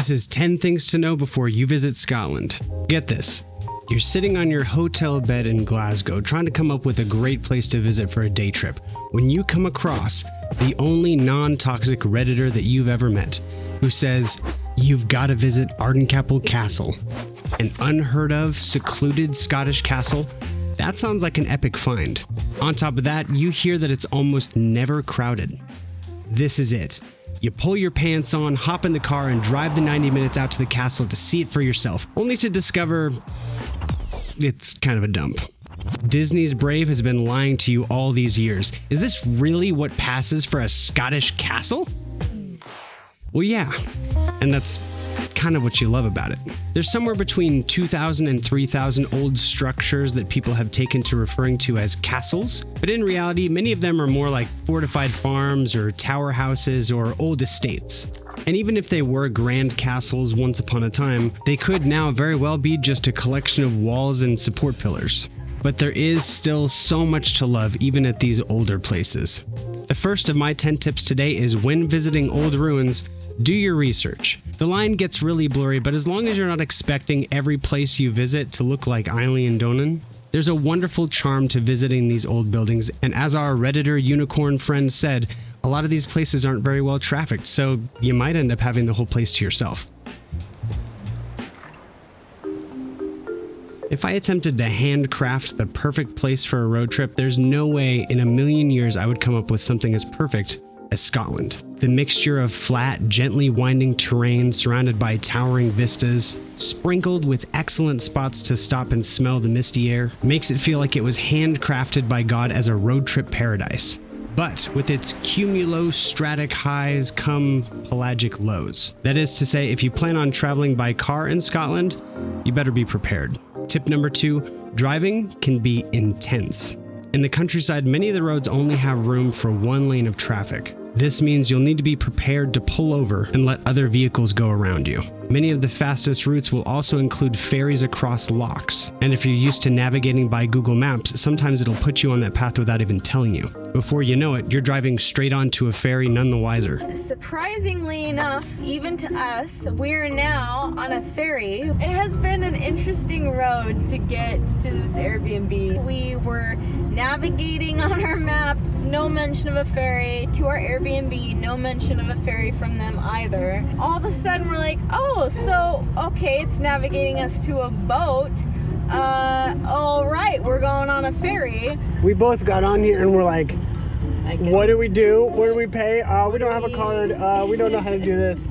This is 10 things to know before you visit Scotland. Get this. You're sitting on your hotel bed in Glasgow trying to come up with a great place to visit for a day trip when you come across the only non-toxic Redditor that you've ever met who says, you've got to visit Ardencapel Castle, an unheard of, secluded Scottish castle. That sounds like an epic find. On top of that, you hear that it's almost never crowded. This is it. You pull your pants on, hop in the car, and drive the 90 minutes out to the castle to see it for yourself, only to discover it's kind of a dump. Disney's Brave has been lying to you all these years. Is this really what passes for a Scottish castle? Well, yeah, and that's kind of what you love about it. There's somewhere between 2,000 and 3,000 old structures that people have taken to referring to as castles, but in reality, many of them are more like fortified farms or tower houses or old estates. And even if they were grand castles once upon a time, they could now very well be just a collection of walls and support pillars. But there is still so much to love even at these older places. The first of my 10 tips today is when visiting old ruins, do your research. The line gets really blurry, but as long as you're not expecting every place you visit to look like Islay and Donan, there's a wonderful charm to visiting these old buildings, and as our Redditor unicorn friend said, a lot of these places aren't very well trafficked, so you might end up having the whole place to yourself. If I attempted to handcraft the perfect place for a road trip, there's no way in a million years I would come up with something as perfect as Scotland. The mixture of flat, gently winding terrain surrounded by towering vistas, sprinkled with excellent spots to stop and smell the misty air, makes it feel like it was handcrafted by God as a road trip paradise. But with its cumulostratic highs come pelagic lows. That is to say, if you plan on traveling by car in Scotland, you better be prepared. Tip number 2, driving can be intense. In the countryside, many of the roads only have room for one lane of traffic. This means you'll need to be prepared to pull over and let other vehicles go around you. Many of the fastest routes will also include ferries across lochs, and if you're used to navigating by Google Maps, sometimes it'll put you on that path without even telling you. Before you know it, you're driving straight onto a ferry, none the wiser. Surprisingly enough, even to us, we're now on a ferry. It has been an interesting road to get to this Airbnb. We were navigating on our map, no mention of a ferry. To our Airbnb, no mention of a ferry from them either. All of a sudden we're like, oh, so, okay, it's navigating us to a boat. All right, we're going on a ferry. We both got on here and we're like, what do we do? Where do we pay? We don't have a card. We don't know how to do this.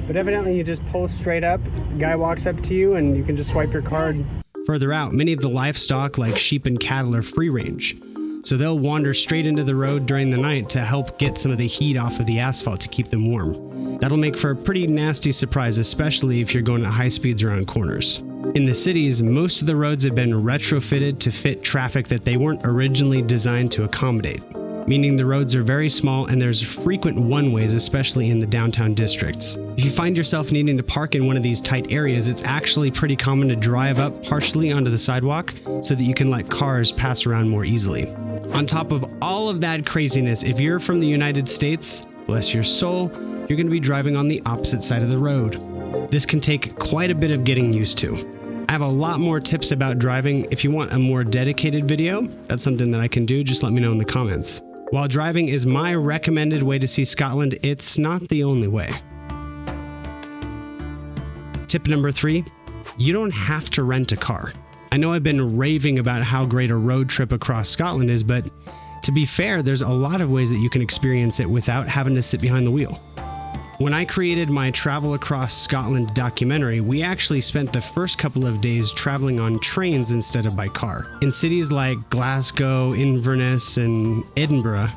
But evidently you just pull straight up. The guy walks up to you and you can just swipe your card. Further out, many of the livestock like sheep and cattle are free range. So they'll wander straight into the road during the night to help get some of the heat off of the asphalt to keep them warm. That'll make for a pretty nasty surprise, especially if you're going at high speeds around corners. In the cities, most of the roads have been retrofitted to fit traffic that they weren't originally designed to accommodate, meaning the roads are very small and there's frequent one-ways, especially in the downtown districts. If you find yourself needing to park in one of these tight areas, it's actually pretty common to drive up partially onto the sidewalk so that you can let cars pass around more easily. On top of all of that craziness, if you're from the United States, bless your soul, you're going to be driving on the opposite side of the road. This can take quite a bit of getting used to. I have a lot more tips about driving. If you want a more dedicated video, that's something that I can do. Just let me know in the comments. While driving is my recommended way to see Scotland, it's not the only way. Tip number 3, you don't have to rent a car. I know I've been raving about how great a road trip across Scotland is, but to be fair, there's a lot of ways that you can experience it without having to sit behind the wheel. When I created my Travel Across Scotland documentary, we actually spent the first couple of days traveling on trains instead of by car. In cities like Glasgow, Inverness, and Edinburgh,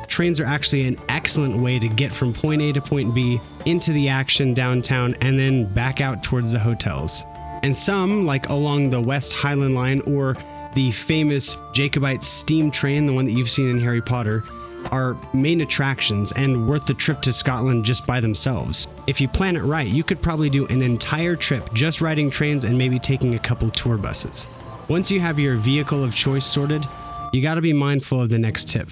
trains are actually an excellent way to get from point A to point B into the action downtown and then back out towards the hotels. And some, like along the West Highland line or the famous Jacobite steam train, the one that you've seen in Harry Potter, are main attractions and worth the trip to Scotland just by themselves. If you plan it right, you could probably do an entire trip just riding trains and maybe taking a couple tour buses. Once you have your vehicle of choice sorted, you got to be mindful of the next tip.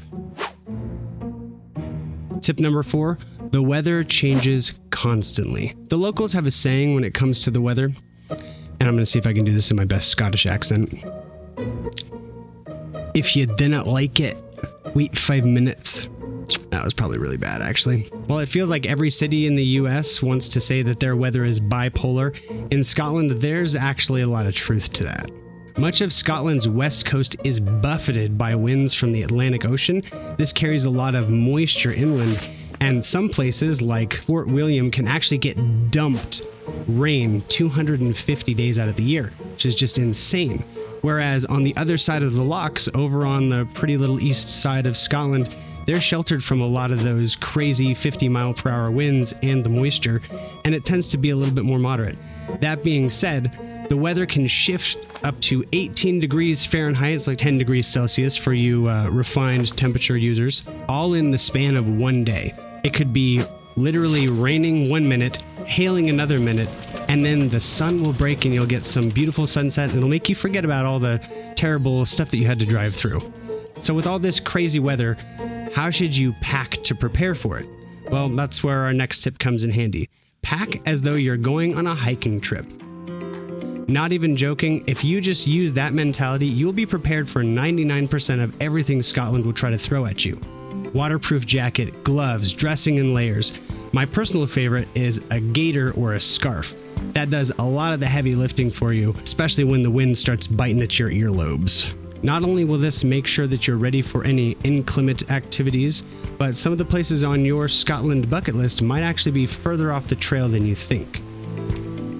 Tip number 4, The weather changes constantly. The locals have a saying when it comes to the weather, and I'm going to see if I can do this in my best Scottish accent. If you didn't like it, wait 5 minutes. That was probably really bad, actually. Well, it feels like every city in the US wants to say that their weather is bipolar. In Scotland, there's actually a lot of truth to that. Much of Scotland's west coast is buffeted by winds from the Atlantic Ocean. This carries a lot of moisture inland, and some places like Fort William can actually get dumped rain 250 days out of the year, which is just insane. Whereas on the other side of the locks, over on the pretty little east side of Scotland, they're sheltered from a lot of those crazy 50-mile-per-hour winds and the moisture, and it tends to be a little bit more moderate. That being said, the weather can shift up to 18 degrees Fahrenheit, it's like 10 degrees Celsius for you refined temperature users, all in the span of one day. It could be literally raining 1 minute, hailing another minute, and then the sun will break and you'll get some beautiful sunset, and it'll make you forget about all the terrible stuff that you had to drive through. So with all this crazy weather, how should you pack to prepare for it? Well, that's where our next tip comes in handy. Pack as though you're going on a hiking trip. Not even joking, if you just use that mentality, you'll be prepared for 99% of everything Scotland will try to throw at you. Waterproof jacket, gloves, dressing in layers. My personal favorite is a gaiter or a scarf. That does a lot of the heavy lifting for you, especially when the wind starts biting at your earlobes. Not only will this make sure that you're ready for any inclement activities, but some of the places on your Scotland bucket list might actually be further off the trail than you think.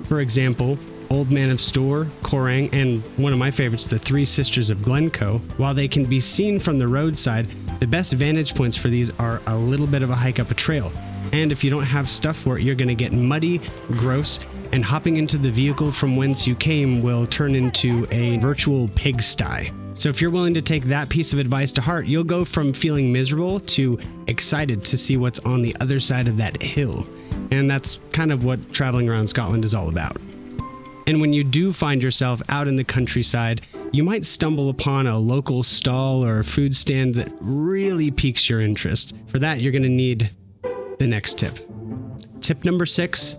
For example, Old Man of Storr, Corang, and one of my favorites, the Three Sisters of Glencoe. While they can be seen from the roadside, the best vantage points for these are a little bit of a hike up a trail. And if you don't have stuff for it, you're going to get muddy, gross, and hopping into the vehicle from whence you came will turn into a virtual pigsty. So if you're willing to take that piece of advice to heart, you'll go from feeling miserable to excited to see what's on the other side of that hill. And that's kind of what traveling around Scotland is all about. And when you do find yourself out in the countryside, you might stumble upon a local stall or food stand that really piques your interest. For that, you're going to need the next tip. Tip number 6,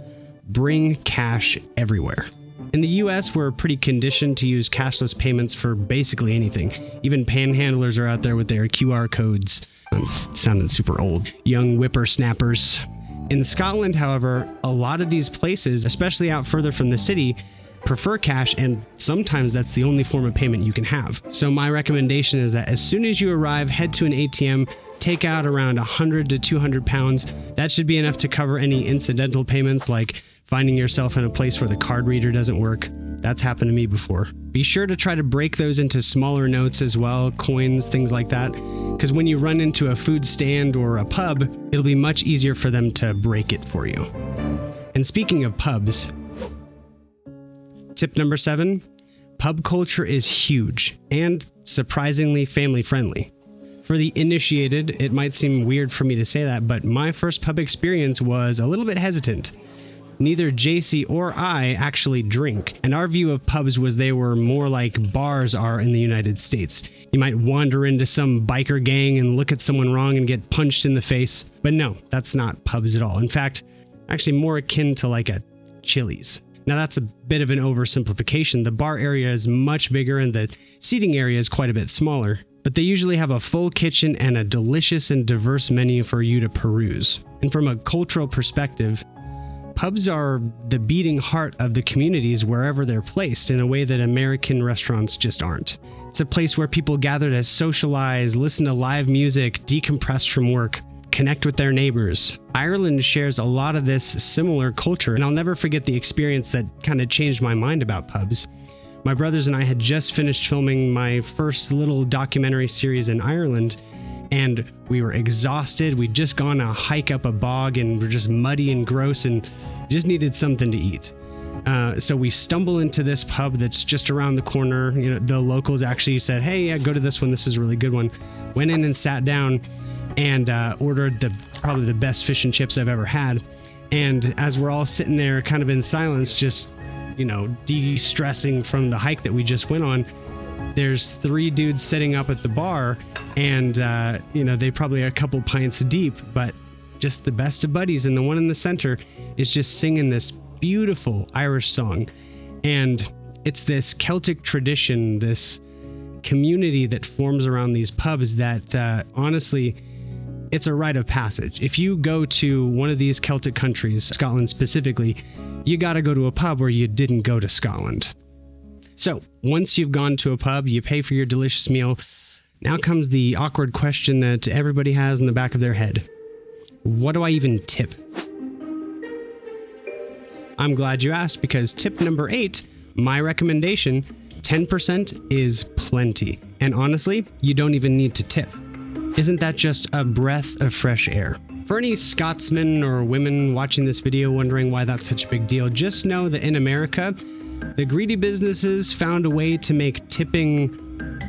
bring cash everywhere. In the US, we're pretty conditioned to use cashless payments for basically anything. Even panhandlers are out there with their QR codes. Sounded super old. Young whippersnappers. In Scotland, however, a lot of these places, especially out further from the city, prefer cash, and sometimes that's the only form of payment you can have. So my recommendation is that as soon as you arrive, head to an ATM, take out around 100 to 200 pounds. That should be enough to cover any incidental payments like finding yourself in a place where the card reader doesn't work. That's happened to me before. Be sure to try to break those into smaller notes as well, coins, things like that, because when you run into a food stand or a pub, it'll be much easier for them to break it for you. And speaking of pubs, tip number 7, pub culture is huge and surprisingly family friendly. For the initiated, it might seem weird for me to say that, but my first pub experience was a little bit hesitant. Neither JC or I actually drink, and our view of pubs was they were more like bars are in the United States. You might wander into some biker gang and look at someone wrong and get punched in the face, but no, that's not pubs at all. In fact, actually more akin to like a Chili's. Now that's a bit of an oversimplification. The bar area is much bigger and the seating area is quite a bit smaller, but they usually have a full kitchen and a delicious and diverse menu for you to peruse. And from a cultural perspective, pubs are the beating heart of the communities wherever they're placed in a way that American restaurants just aren't. It's a place where people gather to socialize, listen to live music, decompress from work, connect with their neighbors. Ireland shares a lot of this similar culture, and I'll never forget the experience that kind of changed my mind about pubs. My brothers and I had just finished filming my first little documentary series in Ireland, and we were exhausted. We'd just gone a hike up a bog and we're just muddy and gross and just needed something to eat. So we stumble into this pub that's just around the corner. You know, the locals actually said, "Hey, yeah, go to this one. This is a really good one." Went in and sat down and ordered probably the best fish and chips I've ever had. And as we're all sitting there kind of in silence, just, you know, de-stressing from the hike that we just went on, there's 3 dudes sitting up at the bar and, you know, they probably are a couple pints deep, but just the best of buddies, and the one in the center is just singing this beautiful Irish song. And it's this Celtic tradition, this community that forms around these pubs that honestly, it's a rite of passage. If you go to one of these Celtic countries, Scotland specifically, you got to go to a pub where you didn't go to Scotland. So once you've gone to a pub, you pay for your delicious meal. Now comes the awkward question that everybody has in the back of their head. What do I even tip? I'm glad you asked, because tip number 8, my recommendation, 10% is plenty. And honestly, you don't even need to tip. Isn't that just a breath of fresh air? For any Scotsmen or women watching this video wondering why that's such a big deal, just know that in America, the greedy businesses found a way to make tipping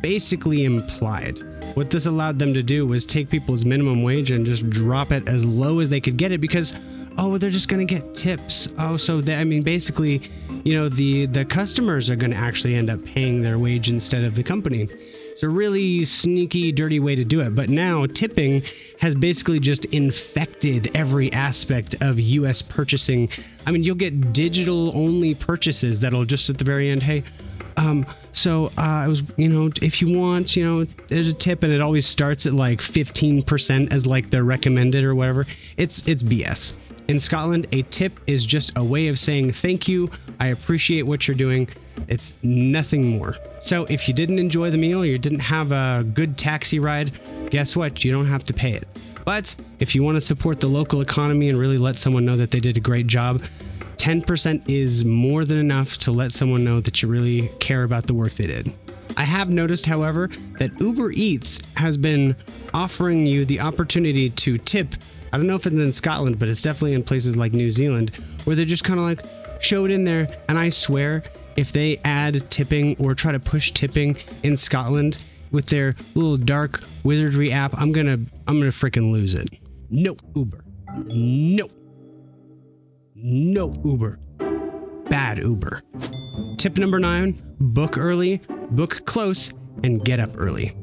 basically implied. What this allowed them to do was take people's minimum wage and just drop it as low as they could get it, because, oh, they're just going to get tips. Oh, so basically, the customers are going to actually end up paying their wage instead of the company. It's a really sneaky, dirty way to do it. But now tipping has basically just infected every aspect of US purchasing. I mean, you'll get digital only purchases that'll just at the very end, hey, I was, if you want, there's a tip, and it always starts at like 15% as like the recommended or whatever. It's BS. In Scotland, a tip is just a way of saying thank you, I appreciate what you're doing. It's nothing more. So if you didn't enjoy the meal, or you didn't have a good taxi ride, guess what? You don't have to pay it. But if you want to support the local economy and really let someone know that they did a great job, 10% is more than enough to let someone know that you really care about the work they did. I have noticed, however, that Uber Eats has been offering you the opportunity to tip. I don't know if it's in Scotland, but it's definitely in places like New Zealand, where they're just kind of like, show it in there. And I swear, if they add tipping or try to push tipping in Scotland with their little dark wizardry app, I'm gonna freaking lose it. No Uber. No Uber. Bad Uber. Tip number 9, book early, book close, and get up early.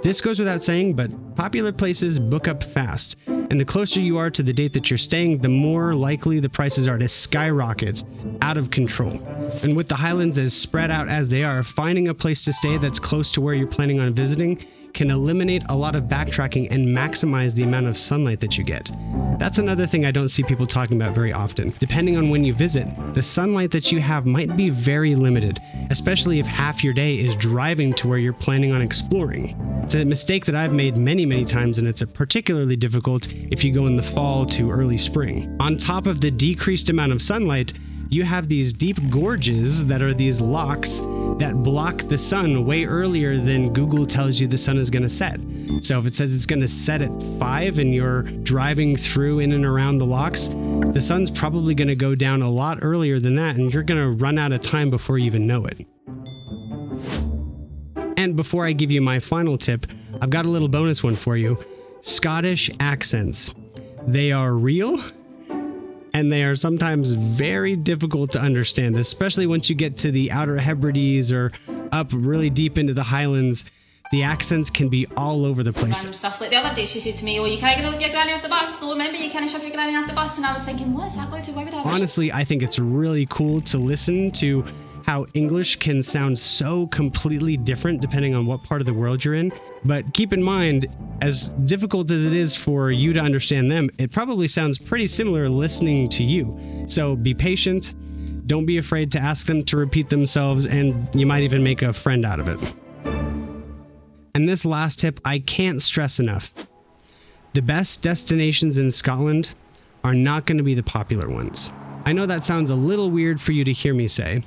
This goes without saying, but popular places book up fast. And the closer you are to the date that you're staying, the more likely the prices are to skyrocket out of control. And with the Highlands as spread out as they are, finding a place to stay that's close to where you're planning on visiting can eliminate a lot of backtracking and maximize the amount of sunlight that you get. That's another thing I don't see people talking about very often. Depending on when you visit, the sunlight that you have might be very limited, especially if half your day is driving to where you're planning on exploring. It's a mistake that I've made many times, and it's particularly difficult if you go in the fall to early spring. On top of the decreased amount of sunlight, you have these deep gorges that are these locks that block the sun way earlier than Google tells you the sun is going to set. So if it says it's going to set at 5 and you're driving through in and around the locks, the sun's probably going to go down a lot earlier than that, and you're going to run out of time before you even know it. And before I give you my final tip, I've got a little bonus one for you. Scottish accents. They are real, and they are sometimes very difficult to understand, especially once you get to the Outer Hebrides or up really deep into the Highlands. The accents can be all over the place. Random stuff. Like the other day, she said to me, "Oh, you can't get your granny off the bus. So remember, you can't shove your granny off the bus." And I was thinking, what is that going to? Why would I? Honestly, I think it's really cool to listen to how English can sound so completely different depending on what part of the world you're in. But keep in mind, as difficult as it is for you to understand them, it probably sounds pretty similar listening to you. So be patient. Don't be afraid to ask them to repeat themselves, and you might even make a friend out of it. And this last tip, I can't stress enough. The best destinations in Scotland are not going to be the popular ones. I know that sounds a little weird for you to hear me say,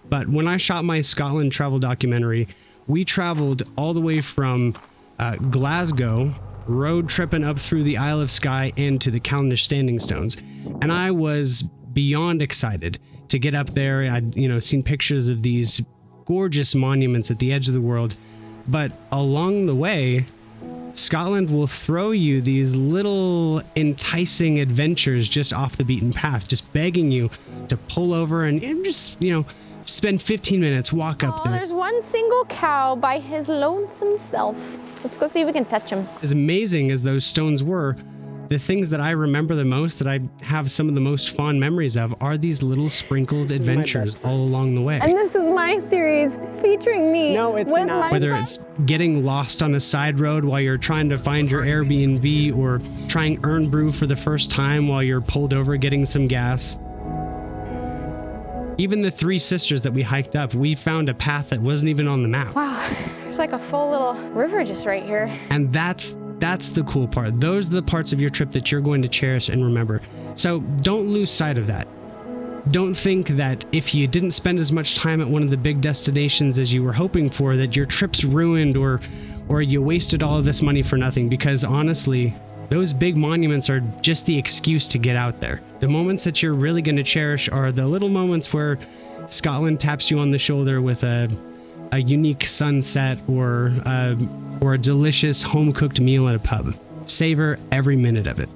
but when I shot my Scotland travel documentary, we traveled all the way from Glasgow, road tripping up through the Isle of Skye and to the Calendish Standing Stones. And I was beyond excited to get up there. I'd seen pictures of these gorgeous monuments at the edge of the world. But along the way, Scotland will throw you these little enticing adventures just off the beaten path, just begging you to pull over and just, spend 15 minutes, walk up there. There's one single cow by his lonesome self. Let's go see if we can touch him. As amazing as those stones were, the things that I remember the most, that I have some of the most fond memories of, are these little sprinkled adventures all along the way. And this is my series featuring me. No, it's with not. my Whether friends. it's getting lost on a side road while you're trying to find your Airbnb, or trying Earn Brew for the first time while you're pulled over getting some gas. Even the Three Sisters that we hiked up, we found a path that wasn't even on the map. Wow, there's like a full little river just right here. And that's the cool part. Those are the parts of your trip that you're going to cherish and remember. So don't lose sight of that. Don't think that if you didn't spend as much time at one of the big destinations as you were hoping for, that your trip's ruined or you wasted all of this money for nothing, because honestly, those big monuments are just the excuse to get out there. The moments that you're really going to cherish are the little moments where Scotland taps you on the shoulder with a unique sunset or a delicious home-cooked meal at a pub. Savor every minute of it.